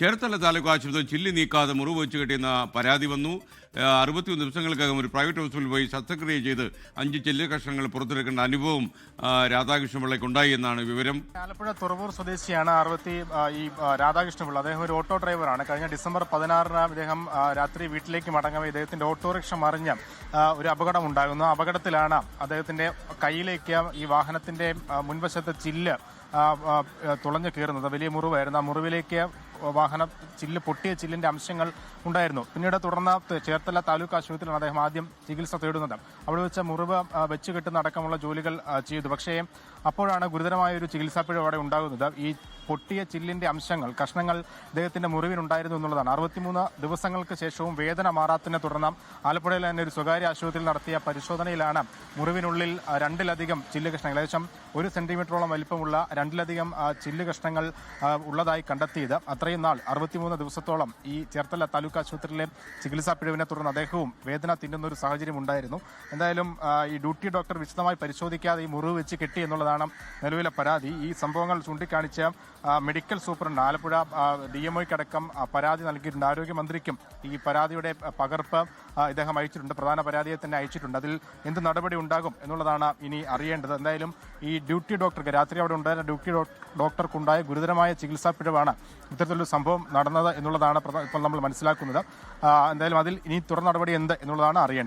ചേർത്തല താലൂക്ക് ആശുപത്രി ചില്ലി നീക്കാതെ മുറിവ് വെച്ച് കെട്ടിയെന്ന പരാതി വന്നു. 61 ദിവസങ്ങൾക്കകം ഒരു പ്രൈവറ്റ് ഹോസ്പിറ്റലിൽ പോയി ശസ്ത്രക്രിയ ചെയ്ത് 5 ചില്ലി കഷ്ണങ്ങൾ പുറത്തെടുക്കേണ്ട അനുഭവം രാധാകൃഷ്ണപിള്ളയ്ക്ക് ഉണ്ടായി എന്നാണ് വിവരം. ആലപ്പുഴ തുറവൂർ സ്വദേശിയാണ് രാധാകൃഷ്ണപിള്ള. അദ്ദേഹം ഒരു ഓട്ടോ ഡ്രൈവറാണ്. കഴിഞ്ഞ ഡിസംബർ 16 അദ്ദേഹം രാത്രി വീട്ടിലേക്ക് മടങ്ങവേ ഇദ്ദേഹത്തിന്റെ ഓട്ടോറിക്ഷ മറിഞ്ഞ ഒരു അപകടം ഉണ്ടാകുന്നു. അപകടത്തിലാണ് അദ്ദേഹത്തിന്റെ കയ്യിലേക്ക് ഈ വാഹനത്തിന്റെ മുൻവശത്തെ ചില്ല് തുളഞ്ഞു കയറുന്നത്. വലിയ മുറിവായിരുന്നു. ആ മുറിവിലേക്ക് പൊട്ടിയ ചില്ലിന്റെ അംശങ്ങൾ ഉണ്ടായിരുന്നു. പിന്നീട് തുടർന്ന് ചേർത്തല താലൂക്ക് ആശുപത്രിയിലാണ് അദ്ദേഹം ആദ്യം ചികിത്സ തേടുന്നത്. അവിടെ വെച്ച് മുറിവ് വെച്ച് കെട്ടുന്ന അടക്കമുള്ള ജോലികൾ ചെയ്തു. പക്ഷേ അപ്പോഴാണ് ഗുരുതരമായ ഒരു ചികിത്സാ പിഴവ് അവിടെ ഉണ്ടാകുന്നത്. ഈ പൊട്ടിയ ചില്ലിന്റെ കഷ്ണങ്ങൾ ഇദ്ദേഹത്തിന്റെ മുറിവിനുണ്ടായിരുന്നു എന്നുള്ളതാണ്. 63 ദിവസങ്ങൾക്ക് ശേഷവും വേദന മാറാത്തതിനെ തുടർന്ന് ആലപ്പുഴയിലെ തന്നെ ഒരു സ്വകാര്യ ആശുപത്രിയിൽ നടത്തിയ പരിശോധനയിലാണ് മുറിവിനുള്ളിൽ 2ലധികം ചില്ല് കഷ്ണങ്ങൾ, ഏകദേശം 1 സെന്റിമീറ്ററോളം വലിപ്പമുള്ള 2ലധികം ചില്ല് കഷ്ണങ്ങൾ ഉള്ളതായി കണ്ടെത്തിയത്. അത്രയും നാൾ 63 ദിവസത്തോളം ഈ ചേർത്തല താലൂക്ക് ആശുപത്രിയിലെ ചികിത്സാ പിഴവിനെ തുടർന്ന് അദ്ദേഹവും വേദന തിന്നുന്ന ഒരു സാഹചര്യം ഉണ്ടായിരുന്നു. എന്തായാലും ഈ ഡ്യൂട്ടി ഡോക്ടർ വിശദമായി പരിശോധിക്കാതെ ഈ മുറിവ് വെച്ച് കെട്ടി എന്നുള്ളതാണ് നിലവിലെ പരാതി. ഈ സംഭവങ്ങൾ ചൂണ്ടിക്കാണിച്ച് മെഡിക്കൽ സൂപ്രണ്ട് ആലപ്പുഴ DMOയ്ക്കടക്കം പരാതി നൽകിയിട്ടുണ്ട്. ആരോഗ്യമന്ത്രിക്കും ഈ പരാതിയുടെ പകർപ്പ് ഇദ്ദേഹം അയച്ചിട്ടുണ്ട്. പ്രധാന പരാതിയെ തന്നെ അയച്ചിട്ടുണ്ട്. അതിൽ എന്ത് നടപടി ഉണ്ടാകും എന്നുള്ളതാണ് ഇനി അറിയേണ്ടത്. എന്തായാലും ഈ ഡ്യൂട്ടി ഡോക്ടർക്ക് രാത്രി അവിടെ ഉണ്ടായിരുന്ന ഡ്യൂട്ടി ഡോക്ടർക്കുണ്ടായ ഗുരുതരമായ ചികിത്സാ പിഴവാണ് ഇത്തരത്തിലൊരു സംഭവം നടന്നത് എന്നുള്ളതാണ് ഇപ്പോൾ നമ്മൾ മനസ്സിലാക്കുന്നത്. എന്തായാലും അതിൽ ഇനി തുടർ നടപടി എന്ത് എന്നുള്ളതാണ് അറിയേണ്ടത്.